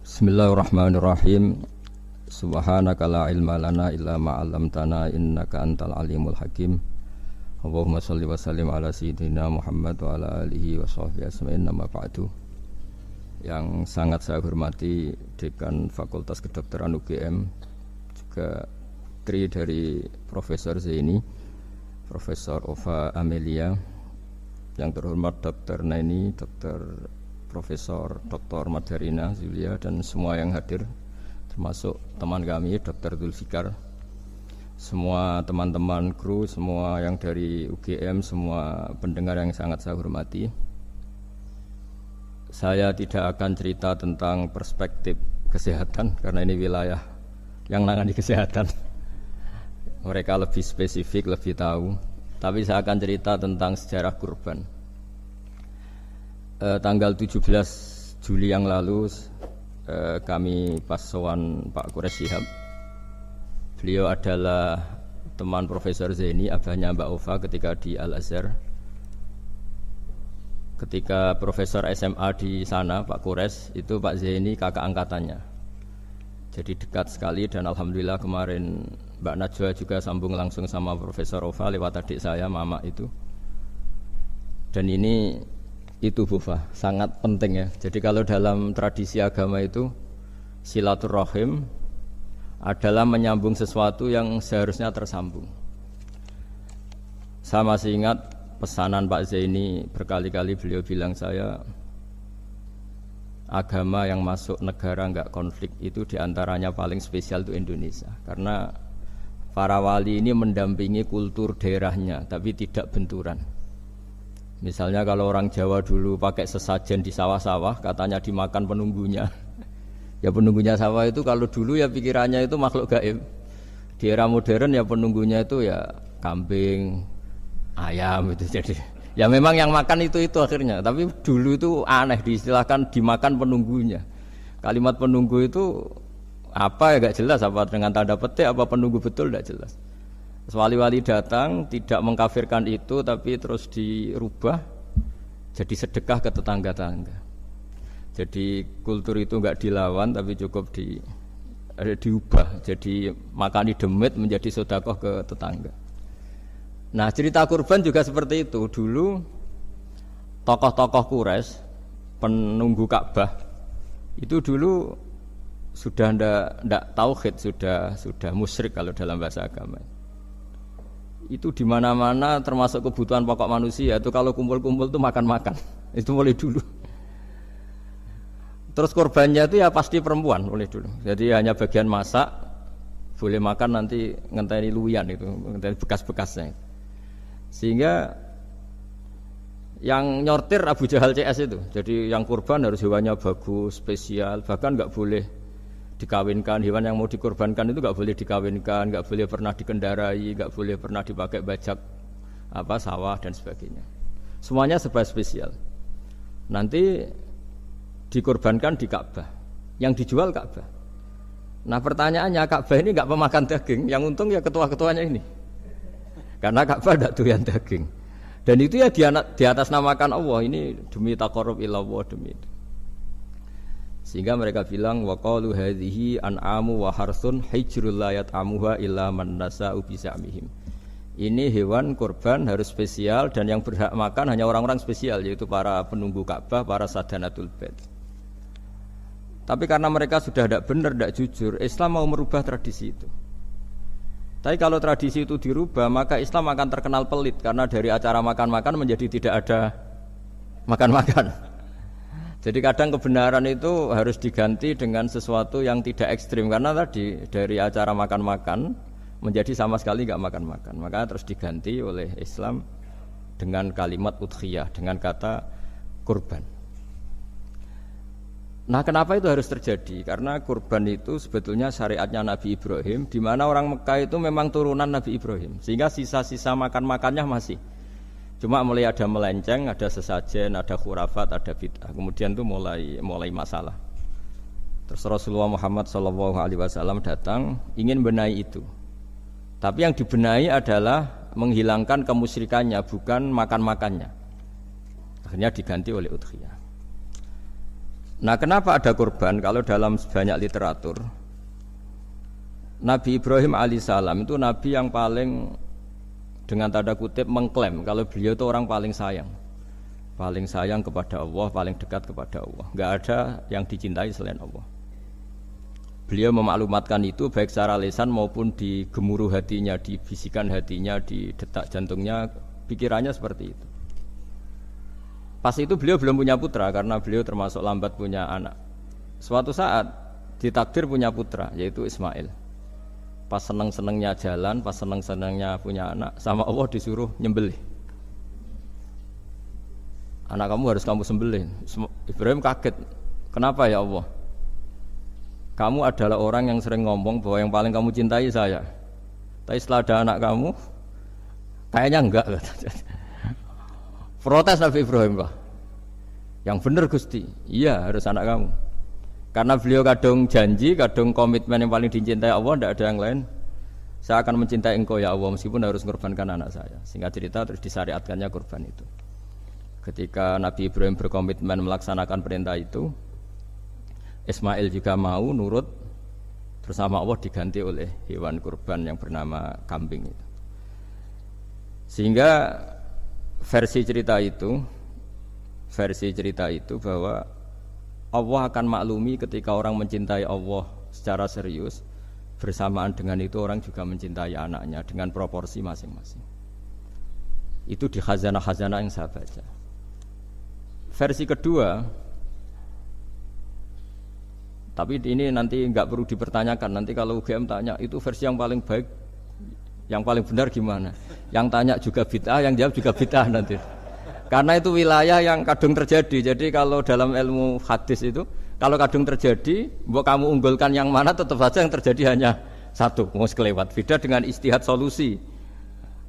Bismillahirrahmanirrahim. Subhanaka la ilma lana illa ma 'allamtana innaka antal alimul hakim. Allahumma shalli wa sallim ala sayyidina Muhammad wa ala alihi wa sahbihi ajma'in. Amma ba'du. Yang sangat saya hormati Dekan Fakultas Kedokteran UGM, juga tri dari Profesor Zaini, Profesor Ova Amelia, yang terhormat Dr. Naini, Dr. Profesor Dr. Madarina Zulia, dan semua yang hadir, termasuk teman kami Dr. Zulfikar, semua teman-teman kru, semua yang dari UGM, semua pendengar yang sangat saya hormati. Saya tidak akan cerita tentang perspektif kesehatan karena ini wilayah yang nangani kesehatan. Mereka lebih spesifik, lebih tahu. Tapi saya akan cerita tentang sejarah kurban. Tanggal 17 Juli yang lalu kami pas sowan Pak Quraisy Shihab. Beliau adalah teman Profesor Zaini, abahnya Mbak Ova ketika di Al-Azhar. Ketika Profesor SMA di sana, Pak Quraisy, itu Pak Zaini kakak angkatannya. Jadi dekat sekali, dan alhamdulillah kemarin Mbak Najwa juga sambung langsung sama Profesor Ova lewat adik saya, Mama itu. Dan ini itu Bufa, sangat penting ya. Jadi kalau dalam tradisi agama itu silaturahim adalah menyambung sesuatu yang seharusnya tersambung. Saya masih ingat pesanan Pak Zaini, berkali-kali beliau bilang saya, agama yang masuk negara enggak konflik itu diantaranya paling spesial itu Indonesia, karena para wali ini mendampingi kultur daerahnya tapi tidak benturan. Misalnya kalau orang Jawa dulu pakai sesajen di sawah-sawah, katanya dimakan penunggunya. Ya penunggunya sawah itu kalau dulu ya pikirannya itu makhluk gaib. Di era modern ya penunggunya itu ya kambing, ayam itu. Jadi ya memang yang makan itu akhirnya. Tapi dulu itu aneh, diistilahkan dimakan penunggunya. Kalimat penunggu itu apa ya gak jelas, apa dengan tanda petik, apa penunggu betul gak jelas. Wali-wali datang tidak mengkafirkan itu, tapi terus dirubah jadi sedekah ke tetangga-tangga. Jadi kultur itu enggak dilawan, tapi cukup diubah. Jadi makani demit menjadi sedekah ke tetangga. Nah, cerita kurban juga seperti itu. Dulu tokoh-tokoh Quraisy, penunggu Ka'bah, itu dulu sudah ndak tauhid, sudah musyrik kalau dalam bahasa agama. Itu di mana-mana termasuk kebutuhan pokok manusia itu kalau kumpul-kumpul itu makan-makan. Itu mulai dulu. Terus korbannya itu ya pasti perempuan mulai dulu. Jadi hanya bagian masak, boleh makan nanti ngenteni luyan itu, ngenteni bekas-bekasnya. Sehingga yang nyortir Abu Jahal CS itu. Jadi yang kurban harus hewannya bagus, spesial, bahkan enggak boleh dikawinkan. Hewan yang mau dikorbankan itu enggak boleh dikawinkan, enggak boleh pernah dikendarai, enggak boleh pernah dipakai bajak sawah dan sebagainya. Semuanya serba spesial. Nanti dikorbankan di Ka'bah. Yang dijual Ka'bah. Nah, pertanyaannya, Ka'bah ini enggak pemakan daging, yang untung ya ketua-ketuanya ini. Karena Ka'bah enggak doyan daging. Dan itu ya di atas namakan Allah, ini demi taqarrub ila Allah, demi itu. Sehingga mereka bilang waqalu hadhihi an'amu wa harsun hijrul la yat'amuha illa man nasa'u bi za'mihim. Ini hewan kurban harus spesial dan yang berhak makan hanya orang-orang spesial, yaitu para penunggu Ka'bah, para sadanatul bait. Tapi karena mereka sudah tidak benar, tidak jujur, Islam mau merubah tradisi itu. Tapi kalau tradisi itu dirubah, maka Islam akan terkenal pelit, karena dari acara makan-makan menjadi tidak ada makan-makan. Jadi kadang kebenaran itu harus diganti dengan sesuatu yang tidak ekstrim, karena tadi dari acara makan-makan menjadi sama sekali enggak makan-makan. Maka terus diganti oleh Islam dengan kalimat udhiyah, dengan kata kurban. Nah, kenapa itu harus terjadi? Karena kurban itu sebetulnya syariatnya Nabi Ibrahim, di mana orang Mekah itu memang turunan Nabi Ibrahim, sehingga sisa-sisa makan-makannya masih. Cuma mulai ada melenceng, ada sesajen, ada khurafat, ada bid'ah. Kemudian itu mulai masalah. Terus Rasulullah Muhammad SAW datang ingin benahi itu. Tapi yang dibenahi adalah menghilangkan kemusyrikannya, bukan makan-makannya. Akhirnya diganti oleh udhiyah. Nah, kenapa ada kurban? Kalau dalam banyak literatur, Nabi Ibrahim alaihissalam itu nabi yang paling dengan tanda kutip mengklaim kalau beliau itu orang paling sayang kepada Allah, paling dekat kepada Allah. Enggak ada yang dicintai selain Allah. Beliau memaklumatkan itu baik secara lisan maupun di gemuruh hatinya, di bisikan hatinya, di detak jantungnya, pikirannya seperti itu. Pas itu beliau belum punya putra karena beliau termasuk lambat punya anak. Suatu saat ditakdir punya putra yaitu Ismail. Pas seneng-senengnya jalan, pas seneng-senengnya punya anak, sama Allah disuruh nyembelih. Anak kamu harus kamu sembelih. Ibrahim kaget. Kenapa ya Allah? Kamu adalah orang yang sering ngomong bahwa yang paling kamu cintai saya. Tapi setelah ada anak kamu, kayaknya enggak. Protes Nabi Ibrahim, Pak. Yang benar Gusti, iya harus anak kamu. Karena beliau kadung janji, kadung komitmen yang paling dicintai Allah, tidak ada yang lain. Saya akan mencintai engkau ya Allah meskipun harus mengorbankan anak saya. Singkat cerita terus disyariatkannya kurban itu. Ketika Nabi Ibrahim berkomitmen melaksanakan perintah itu, Ismail juga mau nurut, terus sama Allah diganti oleh hewan kurban yang bernama kambing itu. Sehingga versi cerita itu bahwa Allah akan maklumi ketika orang mencintai Allah secara serius, bersamaan dengan itu orang juga mencintai anaknya dengan proporsi masing-masing. Itu di khazanah-khazanah yang saya baca. Versi kedua, tapi ini nanti nggak perlu dipertanyakan. Nanti kalau UGM tanya itu versi yang paling baik, yang paling benar gimana? Yang tanya juga bid'ah, yang jawab juga bid'ah nanti. Karena itu wilayah yang kadung terjadi. Jadi kalau dalam ilmu hadis itu, kalau kadung terjadi, mbok kamu unggulkan yang mana, tetap saja yang terjadi hanya satu, mau sekelewat. Beda dengan istihad solusi.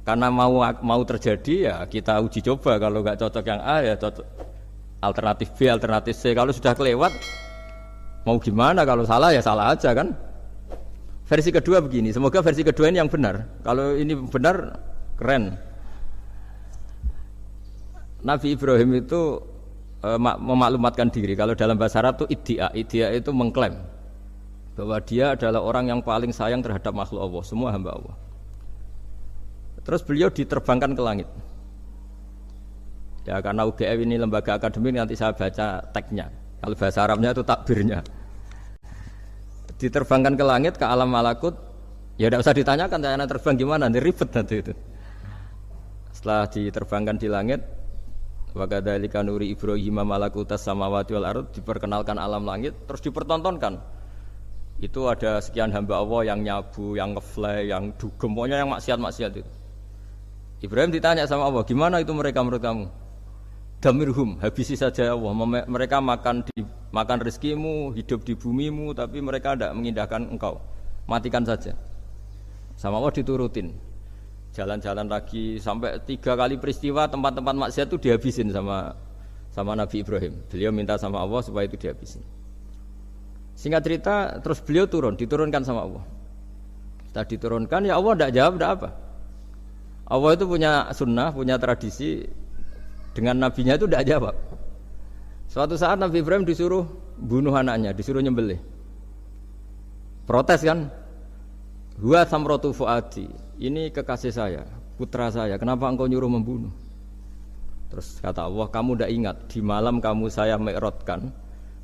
Karena mau terjadi ya kita uji coba. Kalau nggak cocok yang A ya cocok alternatif B, alternatif C. Kalau sudah kelewat, mau gimana? Kalau salah ya salah aja kan. Versi kedua begini, semoga versi kedua ini yang benar. Kalau ini benar, keren. Nabi Ibrahim itu memaklumatkan diri. Kalau dalam bahasa Arab itu iddia itu mengklaim bahwa dia adalah orang yang paling sayang terhadap makhluk Allah, semua hamba Allah. Terus beliau diterbangkan ke langit. Ya karena UGM ini lembaga akademik, nanti saya baca teksnya. Kalau bahasa Arabnya itu takbirnya. Diterbangkan ke langit, ke alam malakut. Ya tidak usah ditanyakan cara terbang gimana, nanti ribet nanti itu. Setelah diterbangkan di langit, wa kadzalika nuri Ibrahim malakutas samawati wal ardh, diperkenalkan alam langit, terus dipertontonkan. Itu ada sekian hamba Allah yang nyabu, yang ngefly, yang dugem, pokoknya yang maksiat-maksiat itu. Ibrahim ditanya sama Allah, gimana itu mereka menurut kamu? Damirhum, habisi saja Allah. Mereka makan rezekimu, hidup di bumimu, tapi mereka tidak mengindahkan engkau. Matikan saja. Sama Allah diturutin. Jalan-jalan lagi sampai 3 kali peristiwa tempat-tempat maksiat itu dihabisin sama Nabi Ibrahim. Beliau minta sama Allah supaya itu dihabisin. Singkat cerita, terus beliau diturunkan sama Allah. Setelah diturunkan, ya Allah tidak jawab, tidak apa. Allah itu punya sunnah, punya tradisi. Dengan nabinya itu tidak jawab. Suatu saat Nabi Ibrahim disuruh bunuh anaknya, disuruh nyembelih. Protes kan? Huwa samratu fuadi. Ini kekasih saya, putra saya. Kenapa engkau nyuruh membunuh? Terus kata Allah, kamu tidak ingat di malam kamu saya mi'rajkan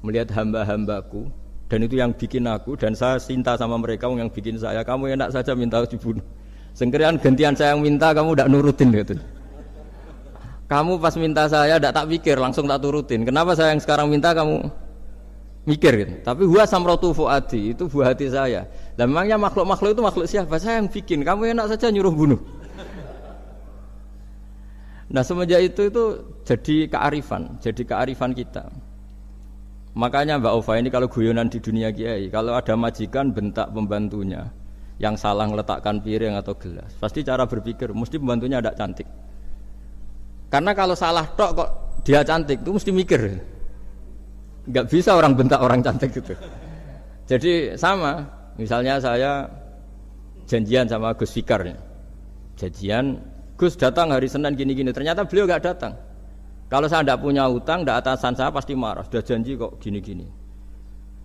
melihat hamba-hambaku, dan itu yang bikin aku, dan saya cinta sama mereka yang bikin saya. Kamu enak saja minta dibunuh. Sengkerian gantian saya yang minta, kamu tidak nurutin gitu. Kamu pas minta saya tidak tak pikir, langsung tak turutin. Kenapa saya yang sekarang minta kamu mikir gitu. Tapi huwa samratu fuadi, itu buah hati saya. Dan memangnya makhluk-makhluk itu makhluk siapa? Saya yang bikin. Kamu enak saja nyuruh bunuh. Nah semenjak itu jadi kearifan kita. Makanya Mbak Ova ini kalau guyonan di dunia kiai, kalau ada majikan bentak pembantunya yang salah meletakkan piring atau gelas, pasti cara berpikir mesti pembantunya ada cantik. Karena kalau salah tok kok dia cantik, itu mesti mikir. Enggak bisa orang bentak orang cantik gitu. Jadi sama, misalnya saya janjian sama Gus Fikar ya. Janjian, Gus datang hari Senin gini-gini, ternyata beliau enggak datang. Kalau saya tidak punya utang, tidak atasan saya pasti marah. Sudah janji kok gini-gini.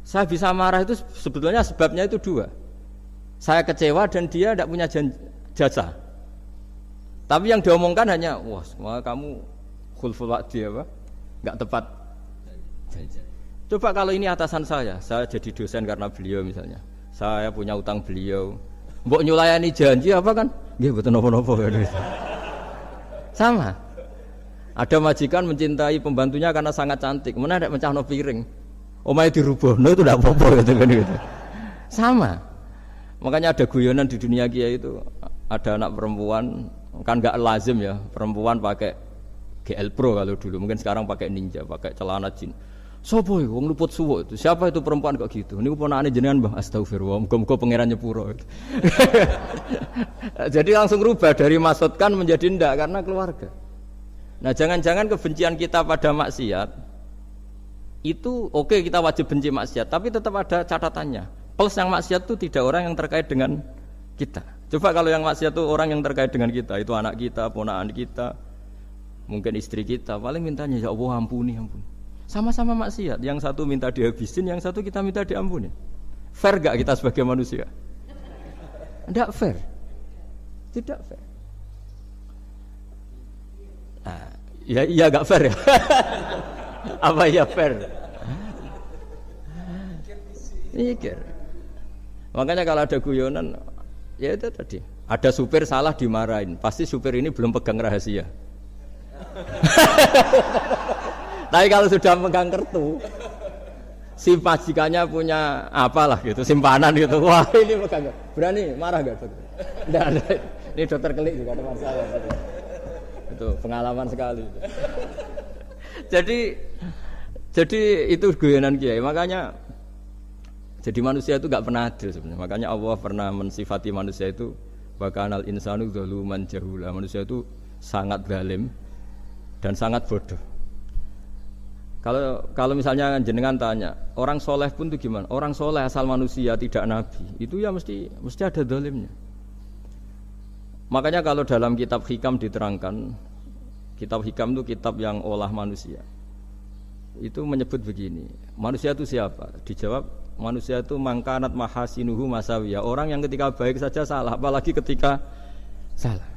Saya bisa marah itu sebetulnya sebabnya itu dua. Saya kecewa dan dia tidak punya jasa. Tapi yang diomongkan hanya, wah kamu khulful wa'di apa? Enggak tepat janji. Coba kalau ini atasan saya jadi dosen karena beliau misalnya. Saya punya utang beliau. Mbok nyulayani janji apa kan? Nggih mboten napa-napa. Sama. Ada majikan mencintai pembantunya karena sangat cantik, mana ada mencahno piring. Omahe dirubahno itu tidak apa-apa gitu kan gitu. Sama. Makanya ada guyonan di dunia kiai itu, ada anak perempuan kan enggak lazim ya, perempuan pakai GL Pro kalau dulu, mungkin sekarang pakai Ninja, pakai celana jin. Sopo iku wong luput suwo itu? Siapa itu perempuan kok gitu? Niku ponakane jenengan, Mbah. Astagfirullah, muga-muga pangeran nyepuro. Jadi langsung rubah dari maksudkan menjadi ndak karena keluarga. Nah, jangan-jangan kebencian kita pada maksiat itu oke, kita wajib benci maksiat, tapi tetap ada catatannya. Plus yang maksiat itu tidak orang yang terkait dengan kita. Coba kalau yang maksiat itu orang yang terkait dengan kita, itu anak kita, ponakan kita, mungkin istri kita, paling mintanya ya Allah ampuni. Sama-sama maksiat, yang satu minta dihabisin, yang satu kita minta diampuni. Fair gak kita sebagai manusia? Tidak fair. Tidak fair. Nah, ya iya gak fair ya. Apa ya fair? Mikir. Makanya kalau ada guyonan, ya itu tadi. Ada supir salah dimarahin, pasti supir ini belum pegang rahasia. Tapi kalau sudah pegang kartu, si majikannya punya apalah gitu, simpanan gitu. Wah ini pegang, berani marah gak dokter? Tidak ada. Ini dokter Kelik juga teman saya. Gitu. Itu pengalaman sekali. Jadi itu guyonan kiai. Makanya jadi manusia itu gak pernah adil sebenarnya. Makanya Allah pernah mensifati manusia itu bakanal insanu zaluman jahula. Manusia itu sangat zalim dan sangat bodoh. Kalau misalnya jenengan tanya, orang soleh pun itu gimana? Orang soleh asal manusia tidak nabi, itu ya mesti ada zalimnya. Makanya kalau dalam kitab Hikam diterangkan, kitab Hikam itu kitab yang olah manusia. Itu menyebut begini, manusia itu siapa? Dijawab, manusia itu mangkanat mahasinuhu masawiyah. Orang yang ketika baik saja salah, apalagi ketika salah.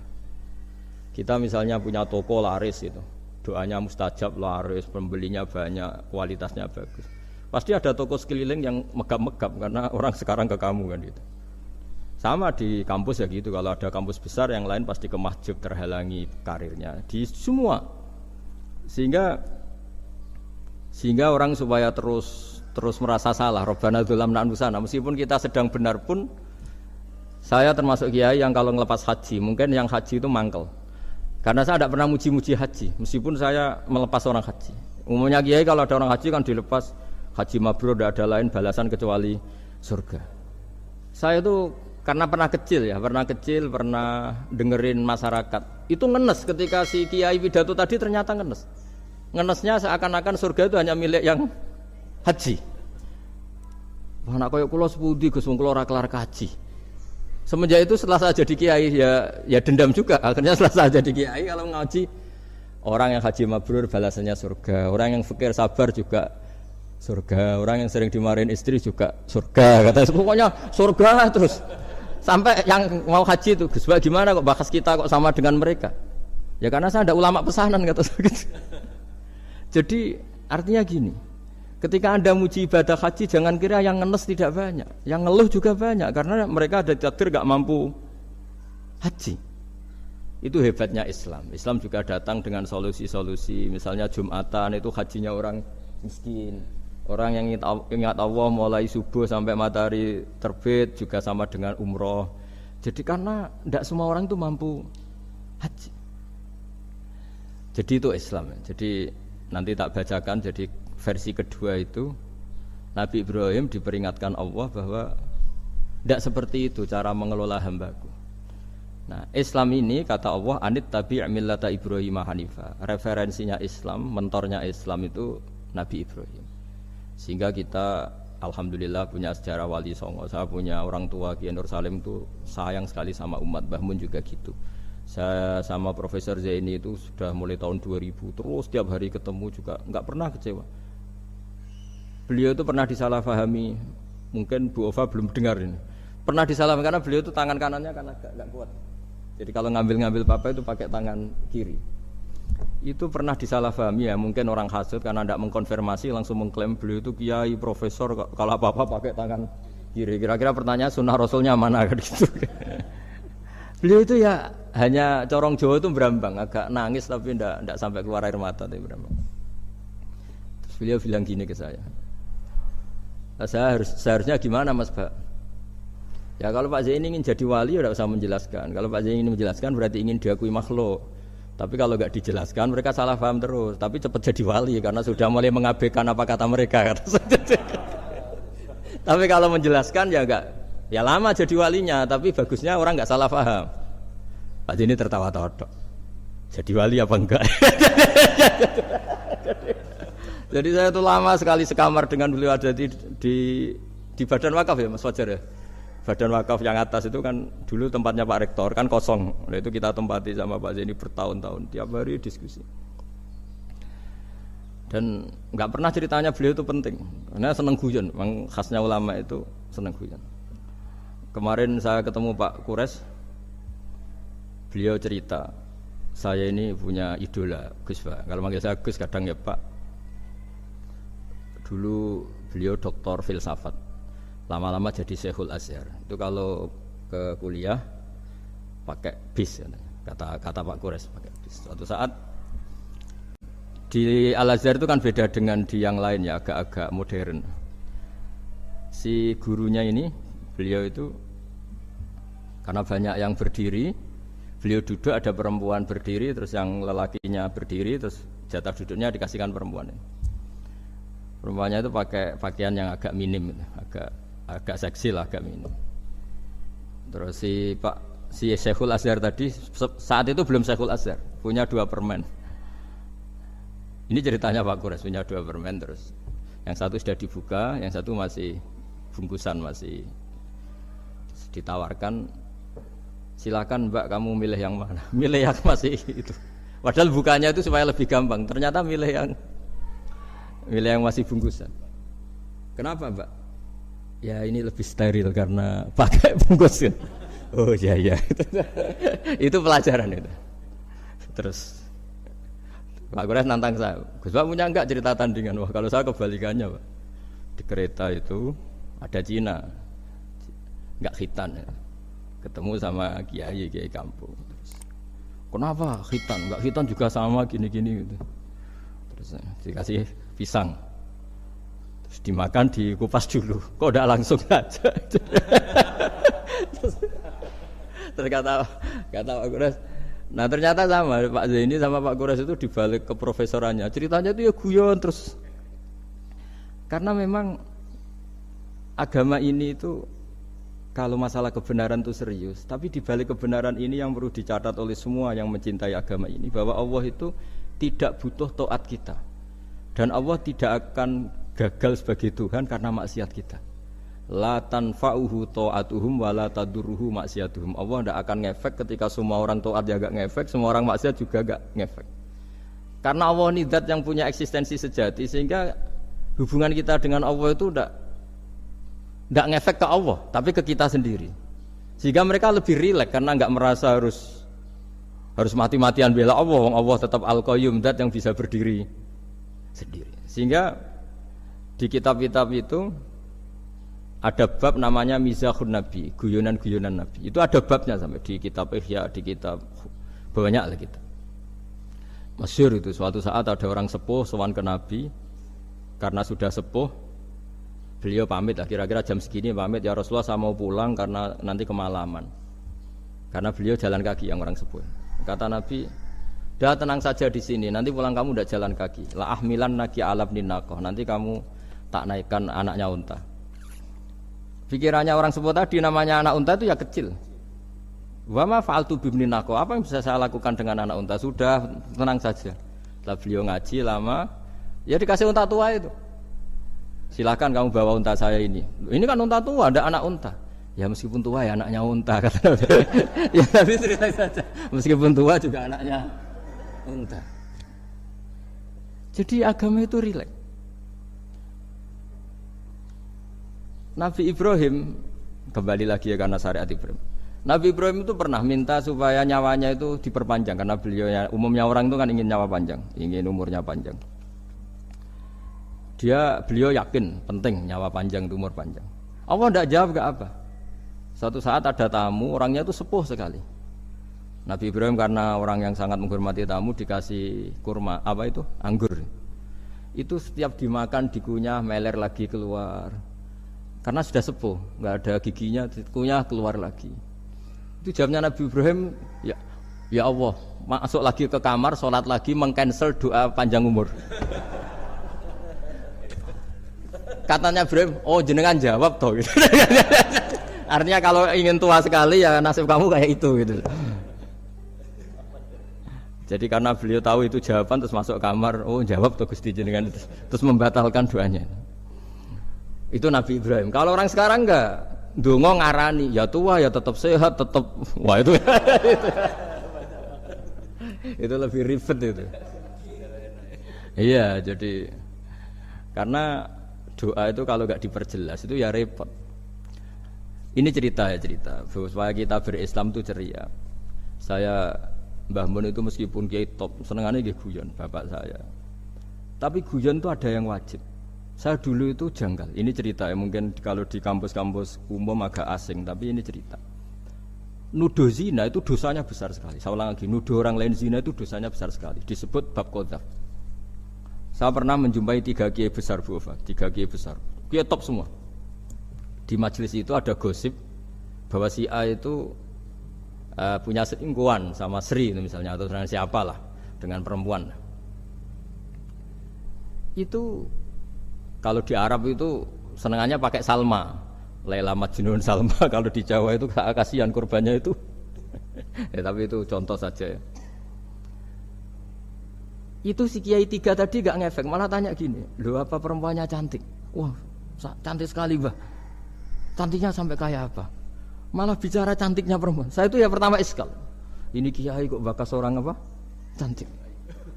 Kita misalnya punya toko laris itu. Doanya mustajab, laris, pembelinya banyak, kualitasnya bagus. Pasti ada toko sekeliling yang megap-megap karena orang sekarang ke kamu kan gitu. Sama di kampus ya gitu, kalau ada kampus besar yang lain pasti ke masjid terhalangi karirnya. Di semua. Sehingga orang supaya terus merasa salah, Rabbana dzalamna anfusana, meskipun kita sedang benar pun. Saya termasuk kiai yang kalau ngelepas haji, mungkin yang haji itu mangkel. Karena saya tidak pernah muji-muji haji, meskipun saya melepas orang haji. Umumnya kiai kalau ada orang haji kan dilepas haji mabrur, tidak ada lain balasan kecuali surga. Saya itu karena pernah kecil, pernah dengerin masyarakat. Itu ngenes ketika si kiai pidato tadi ternyata ngenes. Ngenesnya seakan-akan surga itu hanya milik yang haji. Wah, nak koyo kula sepundi Gus wong kula ora kelar kaji. Semenjak itu setelah saya jadi kiai ya dendam juga. Akhirnya setelah saya jadi kiai kalau ngaji orang yang haji mabrur balasannya surga, orang yang fakir sabar juga surga, orang yang sering dimarahin istri juga surga. Katanya pokoknya surga terus. Sampai yang mau haji itu Gus gimana kok bahas kita kok sama dengan mereka? Ya karena saya ada ulama pesanan kata saya gitu. Jadi artinya gini. Ketika Anda muji ibadah haji, jangan kira yang ngenes tidak banyak, yang ngeluh juga banyak, karena mereka ada takdir gak mampu haji. Itu hebatnya Islam. Islam juga datang dengan solusi-solusi, misalnya Jumatan itu hajinya orang miskin, orang yang ingat Allah mulai subuh sampai matahari terbit juga sama dengan umroh. Jadi karena tidak semua orang itu mampu haji. Jadi itu Islam. Jadi nanti tak bacakan. Jadi versi kedua itu Nabi Ibrahim diperingatkan Allah bahwa tidak seperti itu cara mengelola hambaku. Nah, Islam ini kata Allah anit tabi' millata Ibrahim hanifa. Referensinya Islam, mentornya Islam itu Nabi Ibrahim. Sehingga kita alhamdulillah punya sejarah wali songo. Saya punya orang tua Kiai Nur Salim itu sayang sekali sama umat, Mbah Mun juga gitu. Saya sama Profesor Zaini itu sudah mulai tahun 2000 terus setiap hari ketemu juga nggak pernah kecewa. Beliau itu pernah disalahpahami, mungkin Bu Ova belum dengar ini. Pernah disalahpahami karena beliau itu tangan kanannya kan agak kuat. Jadi kalau ngambil papa itu pakai tangan kiri. Itu pernah disalahpahami ya, mungkin orang hasud karena tidak mengkonfirmasi langsung mengklaim beliau itu kiai profesor kalau apa-apa pakai tangan kiri. Kira-kira pertanyaan sunnah rasulnya mana kan gitu. Beliau itu ya hanya corong Jawa itu berambang, agak nangis tapi tidak sampai keluar air mata tapi berambang. Terus beliau bilang gini ke saya seharusnya gimana Mas Pak? Ya kalau Pak Zaini ingin jadi wali ya tidak usah menjelaskan. Kalau Pak Zaini ingin menjelaskan berarti ingin diakui makhluk. Tapi kalau enggak dijelaskan mereka salah paham terus. Tapi cepat jadi wali karena sudah mulai mengabaikan apa kata mereka. Tapi kalau menjelaskan ya enggak. Ya lama jadi walinya, tapi bagusnya orang enggak salah paham. Pak Zaini tertawa-tawa. Jadi wali apa enggak? Jadi saya tuh lama sekali sekamar dengan beliau ada di badan wakaf ya Mas Fajar ya. Badan wakaf yang atas itu kan dulu tempatnya Pak Rektor kan kosong. Nah itu kita tempati sama Pak Zaini bertahun-tahun tiap hari diskusi. Dan nggak pernah ceritanya beliau itu penting. Karena seneng guyon, memang khasnya ulama itu seneng guyon. Kemarin saya ketemu Pak Kures, beliau cerita, saya ini punya idola Gus Pak. Kalau manggil saya Gus kadang ya Pak. Dulu beliau doktor filsafat, lama-lama jadi Syekhul Azhar. Itu kalau ke kuliah pakai bis, kata Pak Kures pakai bis. Suatu saat di Al Azhar itu kan beda dengan di yang lain ya, agak-agak modern. Si gurunya ini, beliau itu karena banyak yang berdiri, beliau duduk ada perempuan berdiri, terus yang lelakinya berdiri, terus jatah duduknya dikasihkan perempuan. Perempuannya itu pakai pakaian yang agak minim, agak seksi lah, agak minim. Terus si Syekhul Azhar tadi saat itu belum Syekhul Azhar, punya 2 permen. Ini ceritanya Pak Kures punya 2 permen, terus yang satu sudah dibuka, yang satu masih bungkusan masih ditawarkan. Silakan Mbak kamu milih yang mana? Milih yang masih itu. Padahal bukanya itu supaya lebih gampang. Ternyata milih yang masih bungkusan. Kenapa Mbak? Ya ini lebih steril karena pakai bungkus kan. Oh iya. Itu pelajaran itu. Terus Pak Kures nantang saya, Gus Pak punya enggak cerita tandingan? Wah kalau saya kebalikannya Pak. Di kereta itu ada Cina, enggak khitan ya. Ketemu sama kiai kampung. Terus, kenapa khitan? Enggak khitan juga sama gini-gini gitu. Terus dikasih pisang, terus dimakan dikupas dulu. Kok udah langsung aja? Terus kata Pak Kures, nah ternyata sama Pak Zaini sama Pak Kures itu dibalik ke profesorannya. Ceritanya itu ya guyon terus. Karena memang agama ini itu kalau masalah kebenaran itu serius, tapi dibalik kebenaran ini yang perlu dicatat oleh semua yang mencintai agama ini bahwa Allah itu tidak butuh taat kita. Dan Allah tidak akan gagal sebagai Tuhan karena maksiat kita. La tanfa'uhu ta'atuhum wa la tadurruhu maksiatuhum. Allah tidak akan ngefek ketika semua orang taat ya gak ngefek, semua orang maksiat juga gak ngefek. Karena Allah ini zat yang punya eksistensi sejati sehingga hubungan kita dengan Allah itu tidak ngefek ke Allah, tapi ke kita sendiri. Sehingga mereka lebih rileks karena enggak merasa harus mati-matian bela Allah. Allah tetap Al-Qayyum, zat yang bisa berdiri sendiri. Sehingga di kitab-kitab itu ada bab namanya Mizahun Nabi, guyonan-guyonan Nabi. Itu ada babnya sampai di kitab Ihya, di kitab banyak lah kita. Masyhur itu suatu saat ada orang sepuh sowan ke Nabi karena sudah sepuh. Beliau pamit lah, kira-kira jam segini pamit, ya Rasulullah saya mau pulang karena nanti kemalaman. Karena beliau jalan kaki yang orang sepuh. Kata Nabi, dah tenang saja di sini, nanti pulang kamu udah jalan kaki. La ahmilan naki alab ninakoh, nanti kamu tak naikkan anaknya unta. Pikirannya orang sepuh tadi namanya anak unta itu ya kecil. Wa ma fa'altu bibninakoh, apa yang bisa saya lakukan dengan anak unta? Sudah tenang saja. Setelah beliau ngaji lama, ya dikasih unta tua itu. Silakan kamu bawa unta saya ini. Ini kan unta tua, ada anak unta. Ya meskipun tua ya anaknya unta kata. Ya tapi cerita saja. Meskipun tua juga anaknya unta. Jadi agama itu rileks. Nabi Ibrahim kembali lagi ya karena syariat Ibrahim. Nabi Ibrahim itu pernah minta supaya nyawanya itu diperpanjang karena umumnya orang itu kan ingin nyawa panjang, ingin umurnya panjang. Beliau yakin penting nyawa panjang itu umur panjang. Allah tidak jawab enggak apa. Suatu saat ada tamu, orangnya itu sepuh sekali. Nabi Ibrahim karena orang yang sangat menghormati tamu dikasih kurma, apa itu? Anggur. Itu setiap dimakan dikunyah meler lagi keluar. Karena sudah sepuh, enggak ada giginya, dikunyah keluar lagi. Itu jawabnya Nabi Ibrahim, ya Allah, masuk lagi ke kamar, sholat lagi, mengcancel doa panjang umur. Katanya Ibrahim, oh jenengan jawab toh. Gitu. Artinya kalau ingin tua sekali ya nasib kamu kayak itu gitu. Jadi karena beliau tahu itu jawaban terus masuk kamar, oh jawab tuh Gusti jenengan terus membatalkan doanya. Itu Nabi Ibrahim. Kalau orang sekarang enggak, ndonga ngarani, ya tua ya tetap sehat, tetap wah itu. Itu lebih ribet itu. Iya, jadi karena doa itu kalau enggak diperjelas itu ya repot. Ini cerita supaya kita berislam itu ceria. Saya Mbah Mun itu meskipun kiai top, senengannya nggih guyon bapak saya. Tapi guyon itu ada yang wajib. Saya dulu itu janggal. Ini cerita ya, mungkin kalau di kampus-kampus umum agak asing, tapi ini cerita. Nuduh zina itu dosanya besar sekali. Saya ulang lagi, nuduh orang lain zina itu dosanya besar sekali. Disebut bab qadzaf. Saya pernah menjumpai 3 kiai besar Bu Ofa, 3 kiai besar. Kiai top semua. Di majelis itu ada gosip bahwa si A itu punya selingkuhan sama Sri misalnya atau dengan siapa lah, dengan perempuan. Itu kalau di Arab itu senengannya pakai Salma, Laila Majnun Salma. Kalau di Jawa itu kasihan korbannya itu. Ya, tapi itu contoh saja ya. Itu si Kiai 3 tadi gak ngefek, malah tanya gini, loh apa perempuannya cantik? Wah cantik sekali Mbah. Cantiknya sampai kayak apa? Malah bicara cantiknya perempuan. Saya itu ya pertama iskal. Ini kiai kok bakas orang apa? Cantik.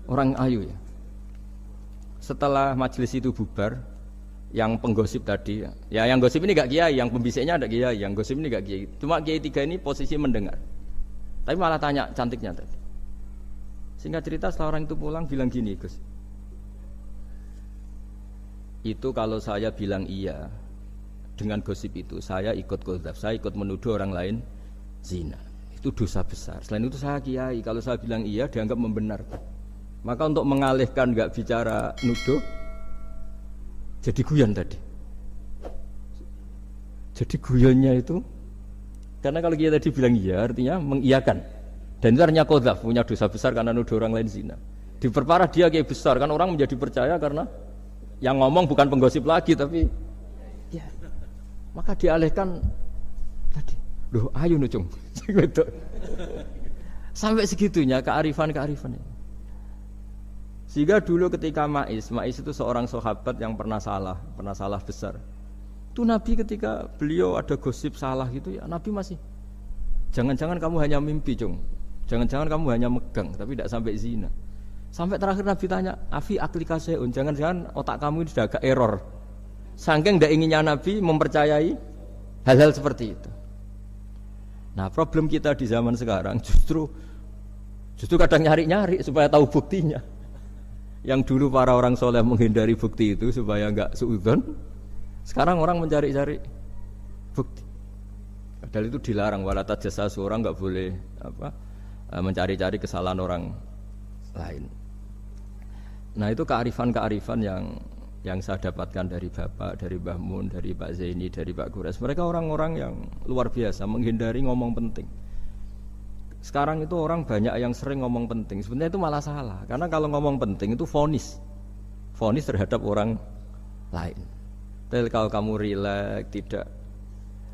Orang ayu ya. Setelah majelis itu bubar, yang penggosip tadi, ya yang gosip ini gak kiai, yang pembisiknya ada kiai, yang gosip ini gak kiai. Cuma kiai 3 ini posisi mendengar. Tapi malah tanya cantiknya tadi. Singkat cerita setelah orang itu pulang bilang gini, Gus. Itu kalau saya bilang iya, dengan gosip itu saya ikut qadzaf, saya ikut menuduh orang lain zina. Itu dosa besar. Selain itu saya kiai, kalau saya bilang iya dianggap membenarkan. Maka untuk mengalihkan enggak bicara nuduh, jadi guyon tadi. Jadi guyonnya itu karena kalau kita tadi bilang iya artinya mengiyakan. Dan itu artinya qadzaf, punya dosa besar karena nuduh orang lain zina. Diperparah dia kiai besar kan orang menjadi percaya karena yang ngomong bukan penggosip lagi tapi ya. Maka dialihkan tadi, loh ayo nucung, sampai segitunya kearifan ini. Sehingga dulu ketika Ma'is itu seorang sahabat yang pernah salah besar. Itu Nabi ketika beliau ada gosip salah gitu ya, Nabi masih, jangan-jangan kamu hanya mimpi cung, jangan-jangan kamu hanya megang, tapi tidak sampai zina. Sampai terakhir Nabi tanya, Afi aklikaseun, jangan-jangan otak kamu ini sudah agak error. Saking tidak inginnya Nabi mempercayai hal-hal seperti itu. Nah problem kita di zaman sekarang justru kadang nyari-nyari supaya tahu buktinya. Yang dulu para orang soleh menghindari bukti itu supaya enggak suudzon. Sekarang orang mencari-cari bukti. Padahal itu dilarang, wala tajassasu, orang enggak boleh mencari-cari kesalahan orang lain. Nah itu kearifan yang saya dapatkan dari Bapak, dari Mbah Mun, dari Pak Zaini, dari Pak Gures. Mereka orang-orang yang luar biasa menghindari ngomong penting. Sekarang itu orang banyak yang sering ngomong penting. Sebenarnya itu malah salah. Karena kalau ngomong penting itu vonis terhadap orang lain. Tapi kalau kamu rileks, tidak.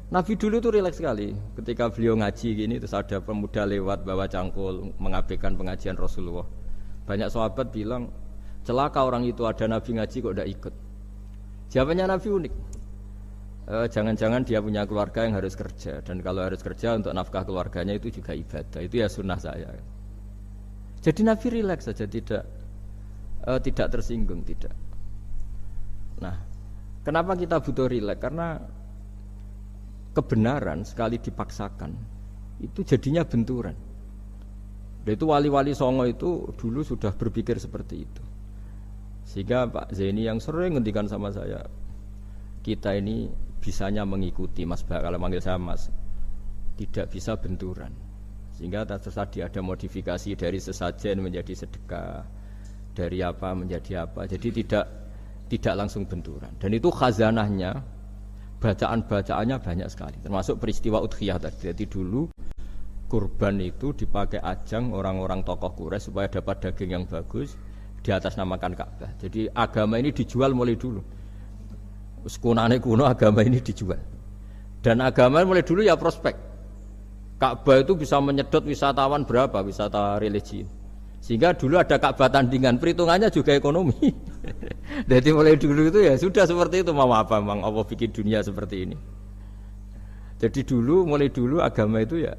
Nabi dulu itu rileks sekali. Ketika beliau ngaji gini, terus ada pemuda lewat bawa cangkul mengabaikan pengajian Rasulullah. Banyak sahabat bilang, celaka orang itu ada Nabi ngaji kok tidak ikut. Jawabannya Nabi unik. jangan-jangan dia punya keluarga yang harus kerja, dan kalau harus kerja untuk nafkah keluarganya itu juga ibadah, itu ya sunnah saya. Jadi Nabi rileks saja, tidak tersinggung, tidak. Nah, kenapa kita butuh rileks? Karena kebenaran sekali dipaksakan itu jadinya benturan. Dan itu wali-wali Songo itu dulu sudah berpikir seperti itu. Sehingga Pak Zaini yang sering ngendikan sama saya, kita ini bisanya mengikuti Mas Bah, kalau manggil saya Mas, tidak bisa benturan. Sehingga tadi ada modifikasi dari sesajen menjadi sedekah, dari apa menjadi apa. Jadi tidak langsung benturan. Dan itu khazanahnya, bacaan-bacaannya banyak sekali. Termasuk peristiwa Udhiyah tadi. Jadi dulu kurban itu dipakai ajang orang-orang tokoh Quraisy supaya dapat daging yang bagus, di atas namakan Ka'bah. Jadi agama ini dijual mulai dulu. Sekunane kuno agama ini dijual. Dan agama mulai dulu ya prospek. Ka'bah itu bisa menyedot wisatawan berapa, wisata religi. Sehingga dulu ada Ka'bah tandingan, perhitungannya juga ekonomi. Jadi mulai dulu itu ya sudah seperti itu, mau apa Mang Allah bikin dunia seperti ini. Jadi mulai dulu agama itu ya,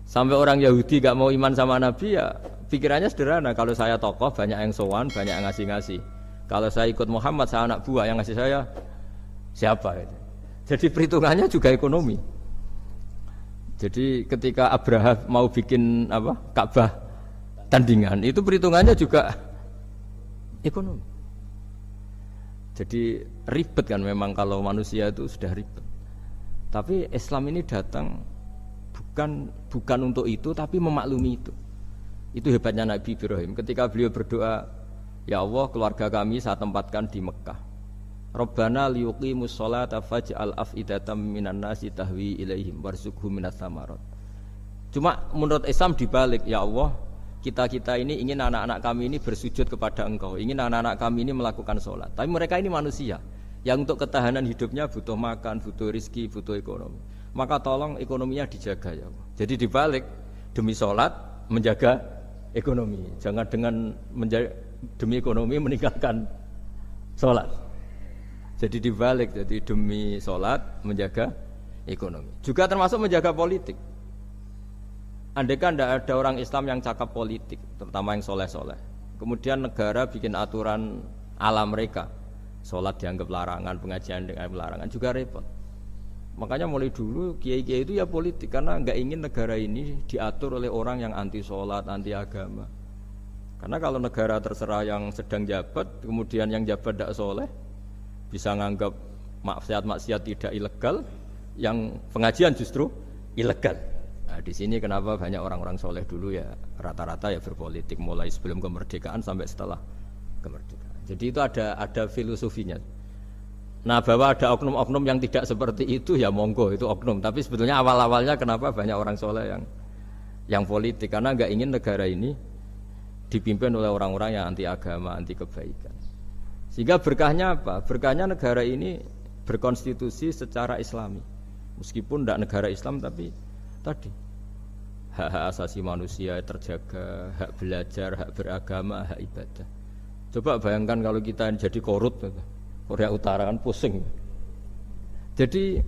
sampai orang Yahudi gak mau iman sama Nabi ya pikirannya sederhana, kalau saya tokoh banyak yang sowan, banyak yang ngasih-ngasih. Kalau saya ikut Muhammad, saya anak buah, yang ngasih saya siapa itu. Jadi perhitungannya juga ekonomi. Jadi ketika Abraham mau bikin Ka'bah tandingan, itu perhitungannya juga ekonomi. Jadi ribet kan memang kalau manusia itu sudah ribet. Tapi Islam ini datang bukan untuk itu, tapi memaklumi itu. Itu hebatnya Nabi Ibrahim. Ketika beliau berdoa, ya Allah, keluarga kami saya tempatkan di Mekah. Rabbana liyuqimus sholata faj'al af'idatam minan nasi tahwi ilaihim warzuqhum minas samarat. Cuma menurut Islam dibalik, ya Allah, kita ini ingin anak-anak kami ini bersujud kepada Engkau, ingin anak-anak kami ini melakukan sholat. Tapi mereka ini manusia yang untuk ketahanan hidupnya butuh makan, butuh rizki, butuh ekonomi. Maka tolong ekonominya dijaga ya Allah. Jadi dibalik, demi sholat menjaga ekonomi. Jangan dengan demi ekonomi meninggalkan sholat. Jadi dibalik, jadi demi sholat menjaga ekonomi. Juga termasuk menjaga politik. Andaikan tidak ada orang Islam yang cakap politik, terutama yang soleh-soleh, kemudian negara bikin aturan ala mereka, sholat dianggap larangan, pengajian dianggap larangan, juga repot. Makanya mulai dulu kiai-kiai itu ya politik, karena nggak ingin negara ini diatur oleh orang yang anti sholat, anti agama. Karena kalau negara terserah yang sedang jabat, kemudian yang jabat tidak soleh, bisa nganggap maksiat-maksiat tidak ilegal, yang pengajian justru ilegal. Nah, di sini kenapa banyak orang-orang soleh dulu ya rata-rata ya berpolitik, mulai sebelum kemerdekaan sampai setelah kemerdekaan. Jadi itu ada filosofinya. Nah, bahwa ada oknum-oknum yang tidak seperti itu ya monggo, itu oknum. Tapi sebetulnya awal-awalnya kenapa banyak orang soleh yang politik, karena nggak ingin negara ini dipimpin oleh orang-orang yang anti agama, anti kebaikan. Sehingga berkahnya apa? Berkahnya negara ini berkonstitusi secara Islami. Meskipun tidak negara Islam, tapi tadi hak-hak asasi manusia terjaga, hak belajar, hak beragama, hak ibadah. Coba bayangkan kalau kita jadi korut, Korea Utara kan pusing. Jadi,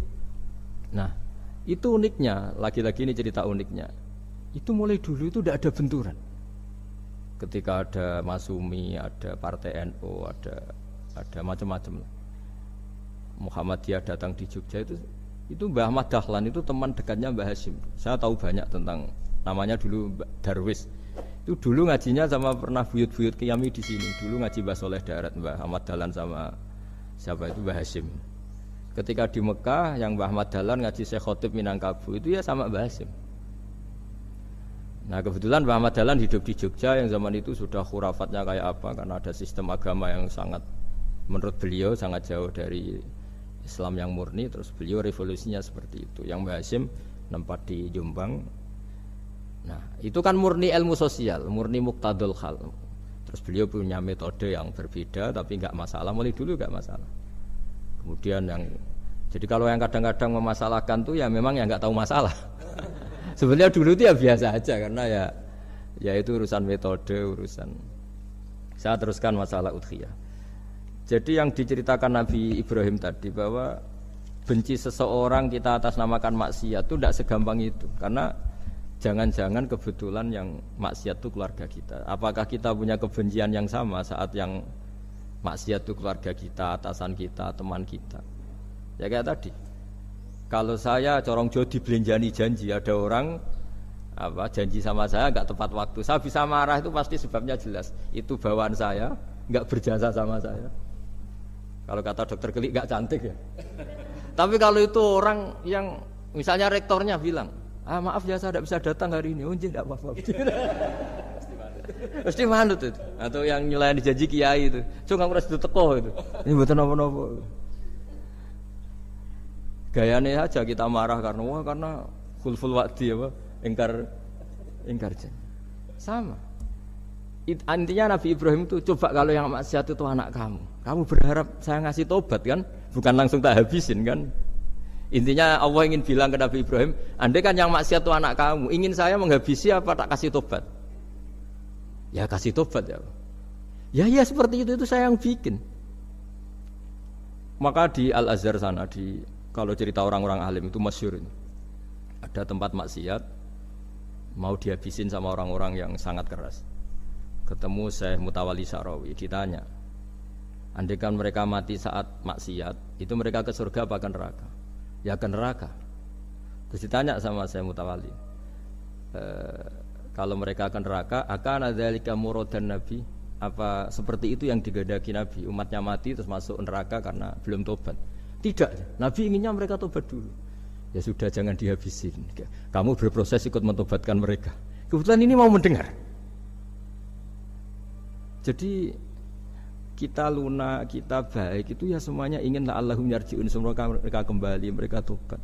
nah itu uniknya, lagi-lagi ini cerita uniknya. Itu mulai dulu itu tidak ada benturan. Ketika ada Masumi, ada Partai NU, ada macam-macam. Muhammadiyah datang di Jogja itu Mbah Ahmad Dahlan itu teman dekatnya Mbah Hasyim. Saya tahu banyak tentang, namanya dulu Darwis. Itu dulu ngajinya sama pernah buyut-buyut Qiyami di sini. Dulu ngaji Mbah Soleh Darat, Mbah Ahmad Dahlan sama siapa itu Mbah Hasyim. Ketika di Mekah yang Mbah Ahmad Dahlan ngaji Syekh Khotib Minangkabau itu ya sama Mbah Hasyim. Nah kebetulan Mbah Ahmad Dahlan hidup di Jogja yang zaman itu sudah khurafatnya kayak apa, karena ada sistem agama yang sangat, menurut beliau sangat jauh dari Islam yang murni. Terus beliau revolusinya seperti itu. Yang Mbah Hasyim nempat di Jombang. Nah itu kan murni ilmu sosial, murni muqtadul hal. Terus beliau punya metode yang berbeda, tapi nggak masalah, mulai dulu nggak masalah. Kemudian jadi kalau yang kadang-kadang memasalahkan tuh ya memang yang nggak tahu masalah. Sebenarnya dulu itu ya biasa aja, karena ya itu urusan metode, urusan. Saya teruskan masalah udhiyah. Jadi yang diceritakan Nabi Ibrahim tadi, bahwa benci seseorang kita atasnamakan maksiat itu tidak segampang itu. Karena jangan-jangan kebetulan yang maksiat itu keluarga kita. Apakah kita punya kebencian yang sama saat yang maksiat itu keluarga kita, atasan kita, teman kita? Ya kayak tadi. Kalau saya corong Jawa dibelenjani janji, ada orang janji sama saya enggak tepat waktu. Saya bisa marah itu pasti sebabnya jelas. Itu bawaan saya enggak berjasa sama saya. Kalau kata dokter Kelik enggak cantik ya. Tapi kalau itu orang yang misalnya rektornya bilang, maaf ya saya tidak bisa datang hari ini. Tidak apa-apa. Mesti manut itu. Atau yang nyulayani janji kiai itu. Cuma ngurus itu teko itu. Ini betul apa-apa. Gayane aja kita marah karena khulful wa'di ingkar janji. Sama. Intinya Nabi Ibrahim itu coba kalau yang maksiat itu anak kamu berharap saya ngasih tobat kan? Bukan langsung tak habisin kan? Intinya Allah ingin bilang ke Nabi Ibrahim, andai kan yang maksiat itu anak kamu, ingin saya menghabisi apa tak kasih tobat? Ya kasih tobat ya. Ya seperti itu saya yang bikin. Maka di Al-Azhar sana kalau cerita orang-orang alim itu masyhur ini. Ada tempat maksiat mau dihabisin sama orang-orang yang sangat keras. Ketemu Syekh Mutawalli Sa'rawi, ditanya, andai kan mereka mati saat maksiat, itu mereka ke surga apa ke neraka? Ya ke neraka. Terus ditanya sama Syekh Mutawalli, kalau mereka ke neraka, akan adzalika muradan Nabi? Apa seperti itu yang digandaki Nabi? Umatnya mati terus masuk neraka karena belum tobat? Tidak, Nabi inginnya mereka tobat dulu. Ya sudah jangan dihabisin. Kamu berproses ikut mentobatkan mereka. Kebetulan ini mau mendengar. Jadi kita lunak, kita baik itu ya semuanya ingin la'allahum yarji'un, semoga mereka kembali, mereka tobat.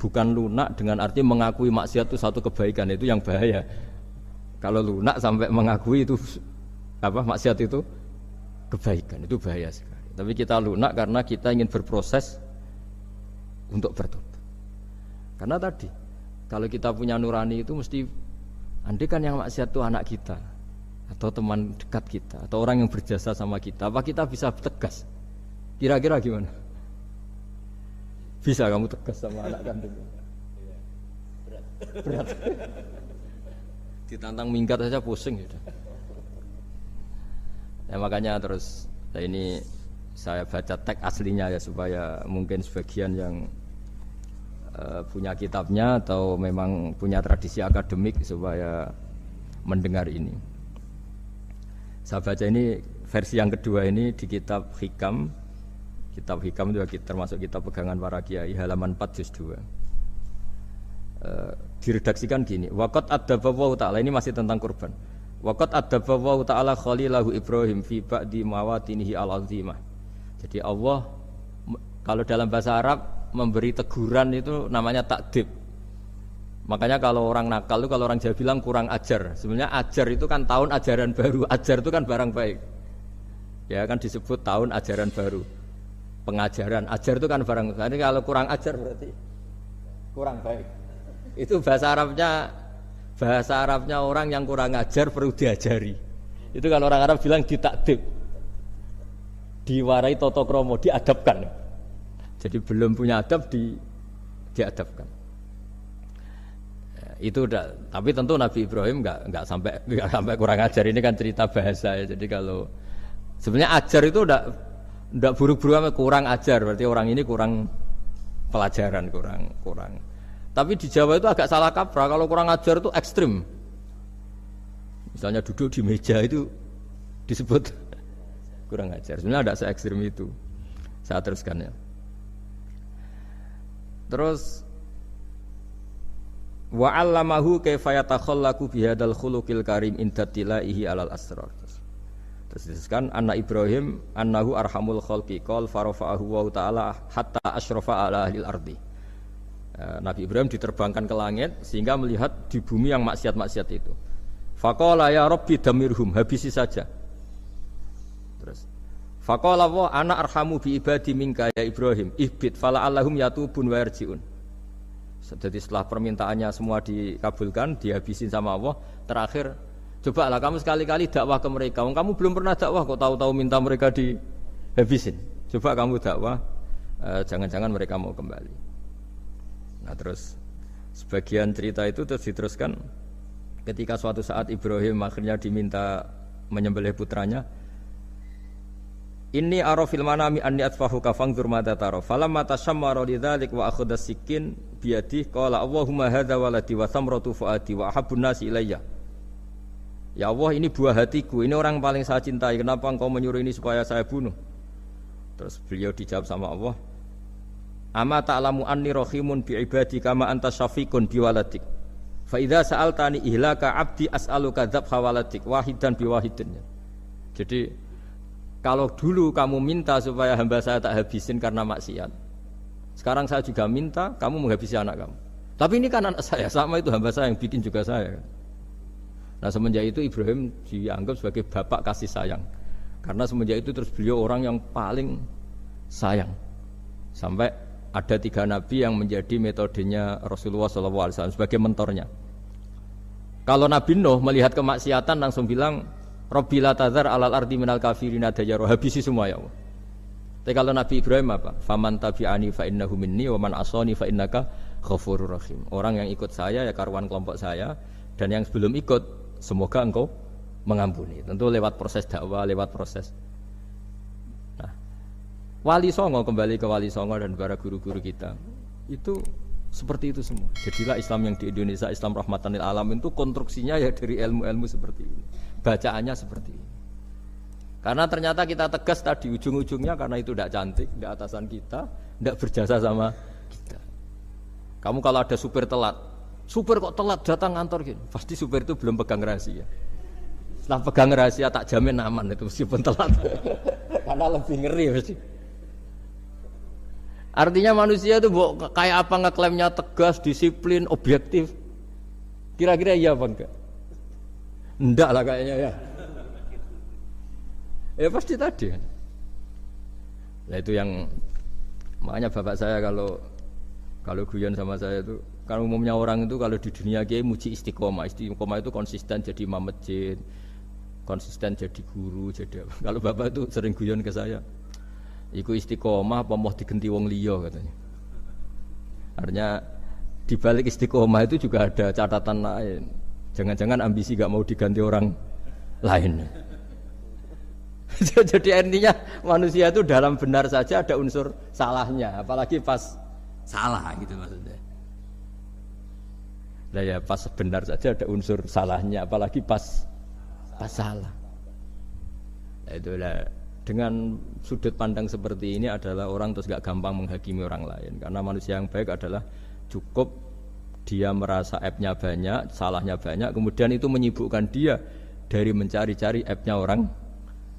Bukan lunak dengan arti mengakui maksiat itu satu kebaikan, itu yang bahaya. Kalau lunak sampai mengakui itu maksiat itu kebaikan, itu bahaya sekali. Tapi kita lunak karena kita ingin berproses untuk bertobat. Karena tadi kalau kita punya nurani itu mesti, andai kan yang maksiat itu anak kita atau teman dekat kita atau orang yang berjasa sama kita, apa kita bisa tegas? Kira-kira gimana? Bisa kamu tegas sama anak kandung? Berat. Ditantang minggat saja pusing gitu. Ya makanya terus ini saya baca teks aslinya ya supaya mungkin sebagian yang punya kitabnya atau memang punya tradisi akademik supaya mendengar ini. Saya baca ini versi yang kedua ini di kitab Hikam. Kitab Hikam itu termasuk kitab pegangan para kiai, halaman 4 juz 2. Diredaksikan gini, waqad adzaballahu ta'ala, ini masih tentang kurban. Waqad adzaballahu ta'ala khalilahu Ibrahim fi ba'di mawatinihi al-azimah. Jadi Allah kalau dalam bahasa Arab memberi teguran itu namanya takdib. Makanya kalau orang nakal itu, kalau orang Jawa bilang kurang ajar. Sebenarnya ajar itu kan tahun ajaran baru. Ajar itu kan barang baik. Ya kan disebut tahun ajaran baru. Pengajaran, ajar itu kan barang baik. Jadi kalau kurang ajar berarti kurang baik. Itu bahasa Arabnya orang yang kurang ajar perlu diajari. Itu kan orang Arab bilang ditakdib. Diwarai toto kromo, diadabkan. Jadi belum punya adab diadabkan. Itu udah, tapi tentu Nabi Ibrahim enggak sampai kurang ajar. Ini kan cerita bahasa ya. Jadi kalau sebenarnya ajar itu udah buruk-buruk kurang ajar, berarti orang ini kurang pelajaran, kurang. Tapi di Jawa itu agak salah kaprah. Kalau kurang ajar itu ekstrim. Misalnya duduk di meja itu disebut kurang ajar. Sebenarnya ada se-ekstrim itu. Saya teruskan ya. Terus wa 'allamahu kaifa yatakhallaqu bihadzal khuluqil karim indatilaihi alal asrar. Terus disebutkan anak Ibrahim annahu arhamul khalqi qal farafa'ahu wa ta'ala hatta asyrafa ala ahlil ardi. Nabi Ibrahim diterbangkan ke langit sehingga melihat di bumi yang maksiat-maksiat itu. Faqala ya rabbi damirhum, habisi saja. Terus faqala wa ana arhamu bi ibadi minka ya Ibrahim ihbit fala allahum yatubun wa yarjiun. Jadi setelah permintaannya semua dikabulkan, dihabisin sama Allah, terakhir cobalah kamu sekali-kali dakwah ke mereka. Kamu belum pernah dakwah kok tahu-tahu minta mereka dihabisin. Coba kamu dakwah jangan-jangan mereka mau kembali. Nah terus sebagian cerita itu terus diteruskan ketika suatu saat Ibrahim akhirnya diminta menyembelih putranya. Inni arafil manami anni atfahuka fangzur madza tara. Falamma tashammara lidzalik wa akhadha sikin biyadihi qala Allahumma hadza waladi wa thamratu fuadi wa ahabbun nasi ilayya. Ya Allah, ini buah hatiku, ini orang paling saya cintai. Kenapa engkau menyuruh ini supaya saya bunuh? Terus beliau dijawab sama Allah, Ama ta'lamu anni rahimun bi ibadi kama anta syafiqun bi waladik. Fa idza sa'altani ihlaka 'abdi as'aluka dzabha waladik wahidan bi wahidin. Jadi kalau dulu kamu minta supaya hamba saya tak habisin karena maksiat, sekarang saya juga minta kamu menghabisi anak kamu. Tapi ini kan anak saya, sama itu hamba saya yang bikin juga saya. Nah semenjak itu Ibrahim dianggap sebagai bapak kasih sayang. Karena semenjak itu terus beliau orang yang paling sayang. Sampai ada 3 nabi yang menjadi metodenya Rasulullah SAW sebagai mentornya. Kalau Nabi Nuh melihat kemaksiatan langsung bilang, Rabbi la tadzar alal ardi minal kafirina dayyara, habisi semua ya Allah. Tapi kalau Nabi Ibrahim apa? Faman tabi'ani fa innahu minni wa man asani fa innaka ghafurur rahim. Orang yang ikut saya ya karuan kelompok saya, dan yang sebelum ikut semoga engkau mengampuni. Tentu lewat proses dakwah, lewat proses. Nah, Wali Songo, kembali ke Wali Songo dan para guru-guru kita, itu seperti itu semua. Jadilah Islam yang di Indonesia, Islam rahmatan lil alamin itu konstruksinya ya dari ilmu-ilmu seperti ini. Bacaannya seperti ini. Karena ternyata kita tegas tadi ujung-ujungnya karena itu tidak cantik, tidak atasan kita, tidak berjasa sama kita. Kamu kalau ada supir telat, supir kok telat datang kantor gitu, pasti supir itu belum pegang rahasia. Setelah pegang rahasia tak jamin aman itu meskipun telat. Karena lebih ngeri pasti. Artinya manusia itu kayak apa ngeklaimnya tegas, disiplin, objektif. Kira-kira iya apa enggak? Enggak lah kayaknya ya. Ya pasti tadi. Nah itu yang makanya bapak saya kalau guyon sama saya itu, kan umumnya orang itu kalau di dunia kiai muji istiqomah. Istiqomah itu konsisten jadi imam masjid, konsisten jadi guru, jadi apa. Kalau bapak itu sering guyon ke saya, iku istiqomah apa mau digenti wong liya katanya. Artinya di balik istiqomah itu juga ada catatan lain. Jangan-jangan ambisi gak mau diganti orang lain. Jadi intinya manusia itu dalam benar saja ada unsur salahnya, apalagi pas salah gitu maksudnya. Nah ya pas benar saja ada unsur salahnya, apalagi pas salah. Nah, itulah dengan sudut pandang seperti ini adalah orang terus gak gampang menghakimi orang lain. Karena manusia yang baik adalah cukup dia merasa aibnya banyak, salahnya banyak, kemudian itu menyibukkan dia dari mencari-cari aibnya orang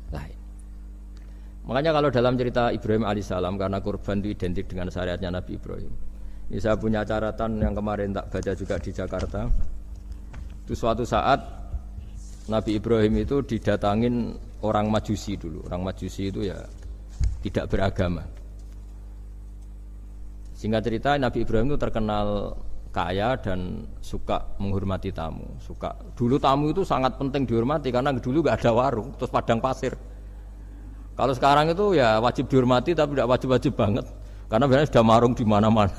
lain. Makanya kalau dalam cerita Ibrahim alaihissalam, karena kurban itu identik dengan syariatnya Nabi Ibrahim. Ini saya punya catatan yang kemarin tak baca juga di Jakarta. Itu suatu saat Nabi Ibrahim itu didatangin orang Majusi dulu. Orang Majusi itu ya tidak beragama. Singkat cerita Nabi Ibrahim itu terkenal kaya dan suka menghormati tamu. Dulu tamu itu sangat penting dihormati karena dulu nggak ada warung, terus padang pasir. Kalau sekarang itu ya wajib dihormati tapi tidak wajib-wajib banget. Karena biasanya sudah marung di mana-mana.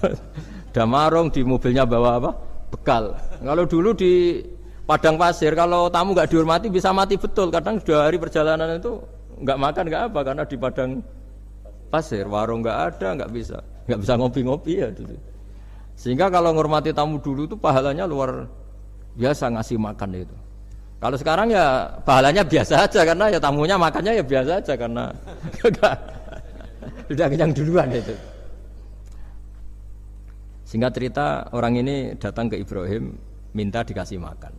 Sudah marung di mobilnya bawa apa? Bekal. Kalau dulu di padang pasir kalau tamu nggak dihormati bisa mati betul. Kadang sudah hari perjalanan itu nggak makan nggak apa karena di padang pasir warung nggak ada, nggak bisa ngopi-ngopi ya dulu. Sehingga kalau menghormati tamu dulu itu pahalanya luar biasa ngasih makan itu. Kalau sekarang ya pahalanya biasa aja karena ya tamunya makannya ya biasa aja karena sudah kenyang duluan itu. Singkat cerita orang ini datang ke Ibrahim minta dikasih makan.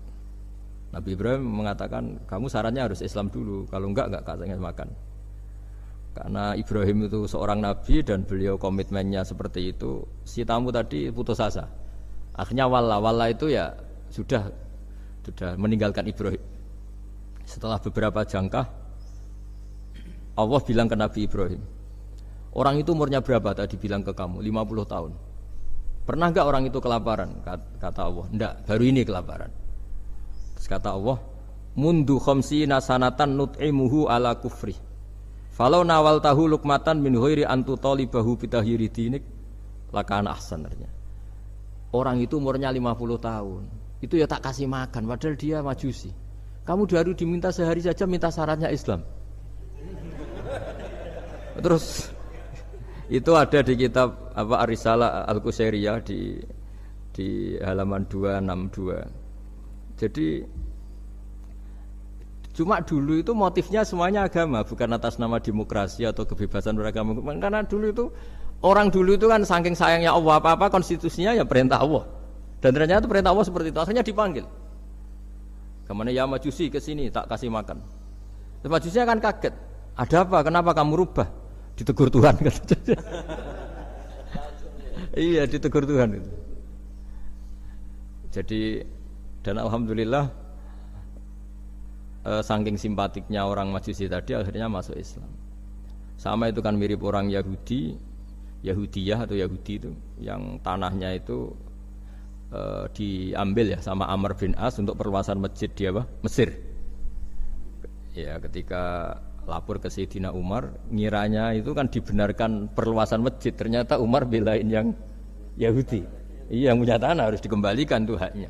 Nabi Ibrahim mengatakan kamu syaratnya harus Islam dulu, kalau enggak kasih makan. Karena Ibrahim itu seorang nabi dan beliau komitmennya seperti itu, si tamu tadi putus asa. Akhirnya wala itu ya sudah meninggalkan Ibrahim. Setelah beberapa jangkah Allah bilang ke Nabi Ibrahim, orang itu umurnya berapa tadi bilang ke kamu? 50 tahun. Pernah enggak orang itu kelaparan? Kata Allah, enggak, baru ini kelaparan. Terus kata Allah, mundu khamsina sanatan nut'imuhu ala kufri Falau nawal tahu lukmatan min ghairi antu talibahu bitahiri dinik lakana ahsan artinya. Orang itu umurnya 50 tahun. Itu ya tak kasih makan padahal dia majusi. Kamu baru diminta sehari saja minta syaratnya Islam. Terus itu ada di kitab apa Ar-Risalah Al-Qusairiyah di halaman 262. Jadi cuma dulu itu motifnya semuanya agama, bukan atas nama demokrasi atau kebebasan beragama. Karena dulu itu orang dulu itu kan saking sayangnya Allah, apa-apa konstitusinya ya perintah Allah. Dan ternyata perintah Allah seperti itu. Akhirnya dipanggil. Kemana ya majusi ke sini tak kasih makan. Terus majusinya kan kaget. Ada apa? Kenapa kamu rubah? Ditegur Tuhan. Iya, ditegur Tuhan. Jadi dan alhamdulillah saking simpatiknya orang Majusi tadi akhirnya masuk Islam. Sama itu kan mirip orang Yahudiyah atau Yahudi itu yang tanahnya itu diambil ya sama Amr bin As untuk perluasan masjid di Mesir. Ya ketika lapor ke Sayyidina Umar, ngiranya itu kan dibenarkan perluasan masjid, ternyata Umar belain yang Yahudi. Iya, yang punya tanah harus dikembalikan tuh haknya.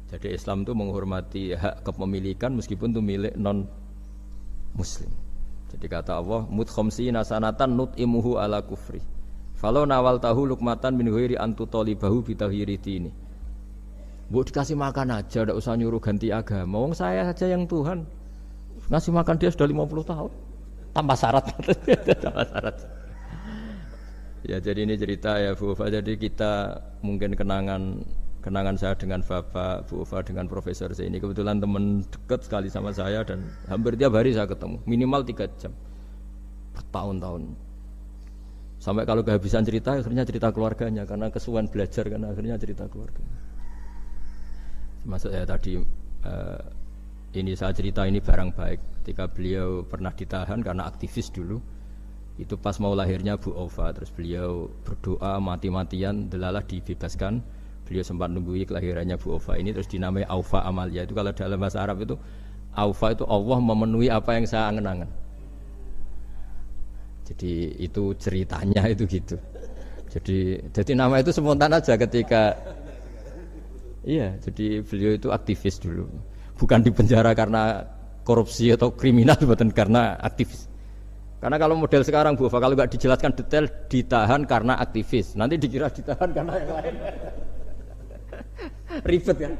Jadi Islam itu menghormati hak kepemilikan meskipun itu milik non muslim. Jadi kata Allah, mut khamsina sanatan nut'imuhu ala kufri. Falau nawal tahu lukmatan min ghairi antu talibahu bitahiri dini. Mbok dikasih makan aja, ndak usah nyuruh ganti agama. Wong saya saja yang Tuhan ngasih makan dia sudah 50 tahun. Tanpa syarat. Tanpa syarat. Ya jadi ini cerita ya Bu Ufa. Jadi kita mungkin kenangan saya dengan Bapak, Bu Ufa dengan Profesor ini kebetulan teman dekat sekali sama saya dan hampir tiap hari saya ketemu minimal 3 jam bertahun-tahun sampai kalau kehabisan cerita akhirnya cerita keluarganya karena kesuwan belajar karena akhirnya cerita keluarga. Maksud saya tadi ini saya cerita ini barang baik ketika beliau pernah ditahan karena aktivis dulu itu pas mau lahirnya Bu Ufa terus beliau berdoa mati-matian delalah dibebaskan. Beliau sempat nunggu kelahirannya Bu Ufa ini terus dinamai Aufa Amalia. Itu kalau dalam bahasa Arab itu Aufa itu Allah memenuhi apa yang saya angen-angen. Jadi itu ceritanya itu gitu. Jadi nama itu spontan aja ketika iya, jadi beliau itu aktivis dulu. Bukan di penjara karena korupsi atau kriminal, bukan karena aktivis. Karena kalau model sekarang Bu Ufa kalau nggak dijelaskan detail ditahan karena aktivis. Nanti dikira ditahan karena yang lain. Ribet kan?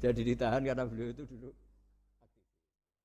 Jadi ditahan karena beliau itu dulu